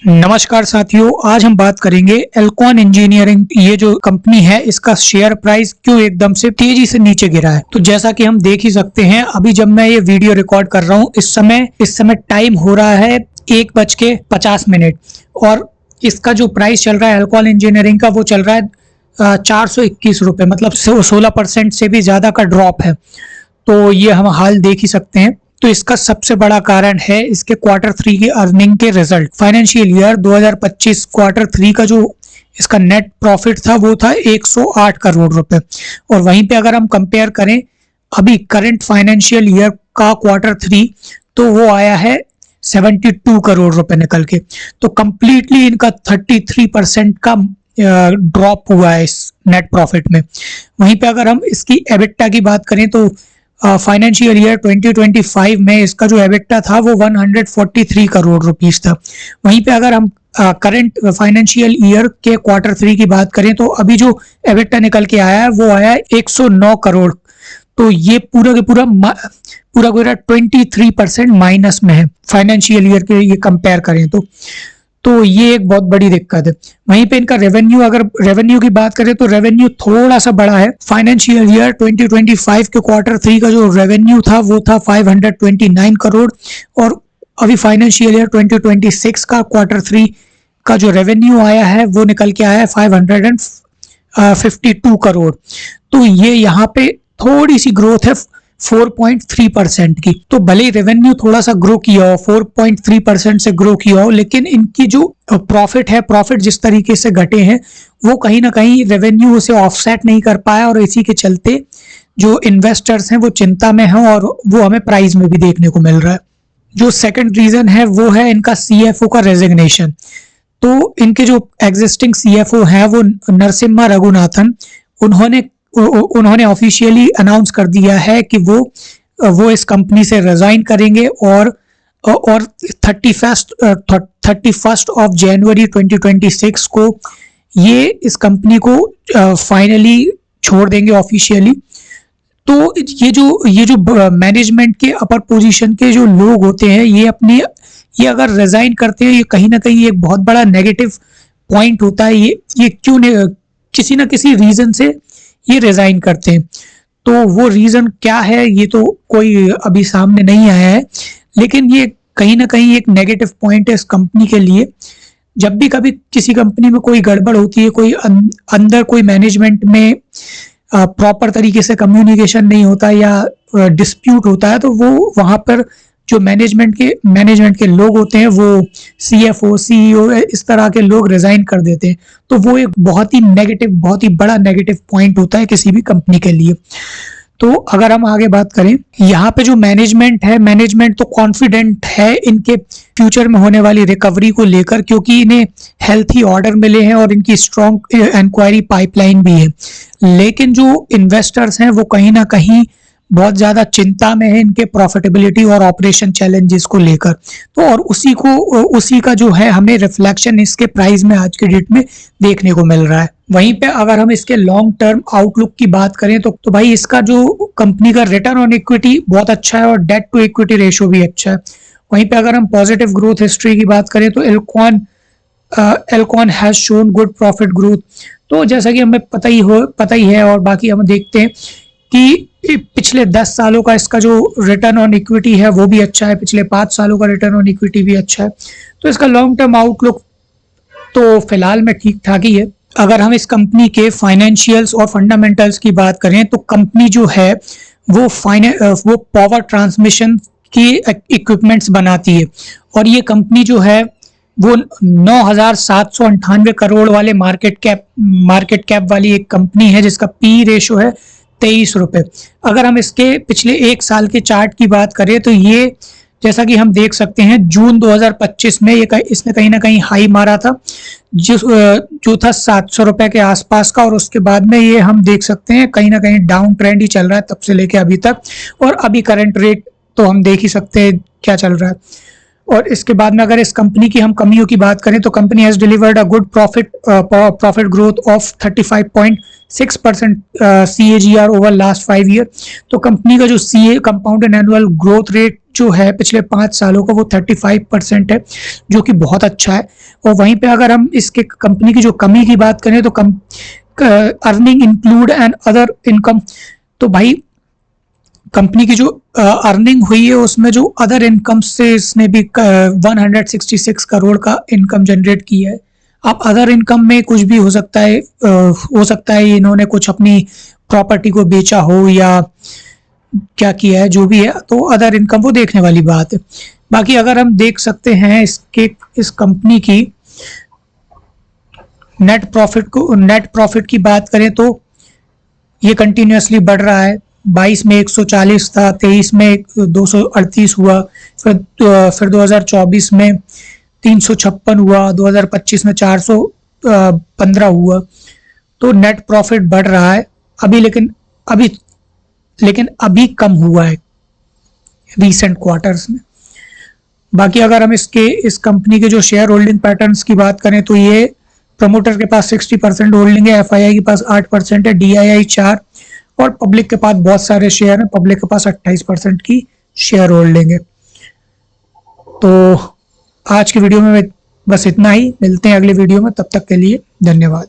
नमस्कार साथियों, आज हम बात करेंगे एल्कॉन इंजीनियरिंग। ये जो कंपनी है इसका शेयर प्राइस क्यों एकदम से तेजी से नीचे गिरा है। तो जैसा कि हम देख ही सकते हैं, अभी जब मैं ये वीडियो रिकॉर्ड कर रहा हूँ इस समय टाइम हो रहा है 1:50 और इसका जो प्राइस चल रहा है एल्कॉन इंजीनियरिंग का वो चल रहा है 421 रुपए, मतलब 16% से भी ज्यादा का ड्रॉप है। तो ये हम हाल देख ही सकते हैं। तो इसका सबसे बड़ा कारण है इसके क्वार्टर 3 की अर्निंग के रिजल्ट। फाइनेंशियल ईयर 2025 क्वार्टर 3 का जो इसका नेट प्रॉफिट था वो था 108 करोड़ रुपए। और वहीं पे अगर हम कंपेयर करें अभी करंट फाइनेंशियल ईयर का क्वार्टर 3, तो वो आया है 72 करोड़ रुपए निकल के। तो कंप्लीटली इनका 33% का ड्रॉप हुआ है इस नेट प्रॉफिट में। वहीं पे अगर हम इसकी एबिटा की बात करें तो फाइनेंशियल ईयर 2025 में इसका जो एबिटा था वो 143 करोड़ रुपीस था। वहीं पे अगर हम करंट फाइनेंशियल ईयर के क्वार्टर 3 की बात करें तो अभी जो एबिटा निकल के आया है वो आया है 109 करोड़। तो ये पूरा 23% माइनस में है फाइनेंशियल ईयर के ये कंपेयर करें तो ये एक बहुत बड़ी दिक्कत है। वहीं पे इनका रेवेन्यू, अगर रेवेन्यू की बात करें तो रेवेन्यू थोड़ा सा बड़ा है। फाइनेंशियल ईयर 2025 के क्वार्टर 3 का जो रेवेन्यू था वो था 529 करोड़ और अभी फाइनेंशियल ईयर 2026 का क्वार्टर 3 का जो रेवेन्यू आया है वो निकल के आया है 552 करोड़। तो ये यहाँ पे थोड़ी सी ग्रोथ है 4.3% की। तो भले ही रेवेन्यू थोड़ा सा ग्रो किया हो, 4.3% से ग्रो किया हो, लेकिन इनकी जो प्रॉफिट जिस तरीके से घटे हैं वो कहीं ना कहीं रेवेन्यू उसे ऑफसेट नहीं कर पाया और इसी के चलते जो इन्वेस्टर्स हैं वो चिंता में हैं और वो हमें प्राइस में भी देखने को मिल रहा है। जो सेकंड रीजन है वो है इनका सीएफओ का रेजिग्नेशन। तो इनके जो एग्जिस्टिंग सीएफओ हैं वो नरसिम्हा रघुनाथन, उन्होंने ऑफिशियली अनाउंस कर दिया है कि वो इस कंपनी से रिजाइन करेंगे और 31 ऑफ जनवरी 2026 को ये इस कंपनी को फाइनली छोड़ देंगे ऑफिशियली। तो ये जो मैनेजमेंट के अपर पोजीशन के जो लोग होते हैं ये अगर रिजाइन करते हैं, ये कहीं ना कहीं एक बहुत बड़ा नेगेटिव पॉइंट होता है। ये क्यों किसी ना किसी रीजन से ये रिजाइन करते हैं। तो वो रीजन क्या है ये तो कोई अभी सामने नहीं आया है, लेकिन ये कहीं ना कहीं एक नेगेटिव पॉइंट है इस कंपनी के लिए। जब भी कभी किसी कंपनी में कोई गड़बड़ होती है, कोई अंदर कोई मैनेजमेंट में प्रॉपर तरीके से कम्युनिकेशन नहीं होता या डिस्प्यूट होता है, तो वो वहां पर जो मैनेजमेंट के लोग होते हैं वो सीएफओ, सीईओ, इस तरह के लोग रिजाइन कर देते हैं। तो वो एक बहुत ही बड़ा नेगेटिव पॉइंट होता है किसी भी कंपनी के लिए। तो अगर हम आगे बात करें, यहाँ पे जो मैनेजमेंट तो कॉन्फिडेंट है इनके फ्यूचर में होने वाली रिकवरी को लेकर, क्योंकि इन्हें हेल्थी ऑर्डर मिले हैं और इनकी स्ट्रॉन्ग इंक्वायरी पाइपलाइन भी है। लेकिन जो इन्वेस्टर्स हैं वो कहीं ना कहीं बहुत ज्यादा चिंता में है इनके प्रॉफिटेबिलिटी और ऑपरेशन चैलेंजेस को लेकर। तो और उसी का जो है हमें रिफ्लेक्शन इसके प्राइस में आज के डेट में देखने को मिल रहा है। वहीं पे अगर हम इसके लॉन्ग टर्म आउटलुक की बात करें तो भाई इसका जो कंपनी का रिटर्न ऑन इक्विटी बहुत अच्छा है और डेट टू इक्विटी रेशियो भी अच्छा है। वहीं पे अगर हम पॉजिटिव ग्रोथ हिस्ट्री की बात करें तो एल्कॉन has shown good profit growth. तो जैसा कि हमें पता ही है और बाकी हम देखते हैं कि पिछले 10 सालों का इसका जो रिटर्न ऑन इक्विटी है वो भी अच्छा है, पिछले 5 सालों का रिटर्न ऑन इक्विटी भी अच्छा है। तो इसका लॉन्ग टर्म आउटलुक तो फिलहाल में ठीक ठाक ही है। अगर हम इस कंपनी के फाइनेंशियल्स और फंडामेंटल्स की बात करें तो कंपनी जो है वो पावर ट्रांसमिशन की इक्विपमेंट्स बनाती है और ये कंपनी जो है वो 9,798 करोड़ वाले मार्केट कैप वाली एक कंपनी है जिसका पी रेशो है 23 रुपए। अगर हम इसके पिछले 1 साल के चार्ट की बात करें तो ये जैसा कि हम देख सकते हैं जून 2025 में इसने कहीं ना कहीं हाई मारा था जो था 700 रुपए के आसपास का, और उसके बाद में ये हम देख सकते हैं कहीं ना कहीं डाउन ट्रेंड ही चल रहा है तब से लेके अभी तक। और अभी करंट रेट तो हम देख ही सकते हैं क्या चल रहा है। और इसके बाद में अगर इस कंपनी की हम कमियों की बात करें तो company has delivered a good profit growth of 35.6% CAGR over last 5 year. तो कंपनी का जो CA compounded annual growth rate जो है पिछले 5 सालों का वो 35% है, जो कि बहुत अच्छा है। और वहीं पे अगर हम इसके कंपनी की जो कमी की बात करें तो earning include and other income. तो भाई कंपनी की जो अर्निंग हुई है उसमें जो अदर इनकम से इसने भी 166 करोड़ का इनकम जनरेट किया है। अब अदर इनकम में कुछ भी हो सकता है, इन्होंने कुछ अपनी प्रॉपर्टी को बेचा हो या क्या किया है, जो भी है, तो अदर इनकम वो देखने वाली बात है। बाकी अगर हम देख सकते हैं इस कंपनी की नेट प्रॉफिट की बात करें तो ये कंटिन्यूसली बढ़ रहा है। 22 में 140 था, 23 में 238 हुआ, फिर 2024 में 356 हुआ, 2025 में 415 हुआ। तो नेट प्रॉफिट बढ़ रहा है अभी, लेकिन अभी कम हुआ है रीसेंट क्वार्टर्स में। बाकी अगर हम इस कंपनी के जो शेयर होल्डिंग पैटर्न्स की बात करें तो ये प्रमोटर के पास 60% होल्डिंग है, FII के पास 8% है, DII 4 और पब्लिक के पास बहुत सारे शेयर हैं। पब्लिक के पास 28% की शेयर होल्डिंग है। तो आज की वीडियो में बस इतना ही, मिलते हैं अगले वीडियो में, तब तक के लिए धन्यवाद।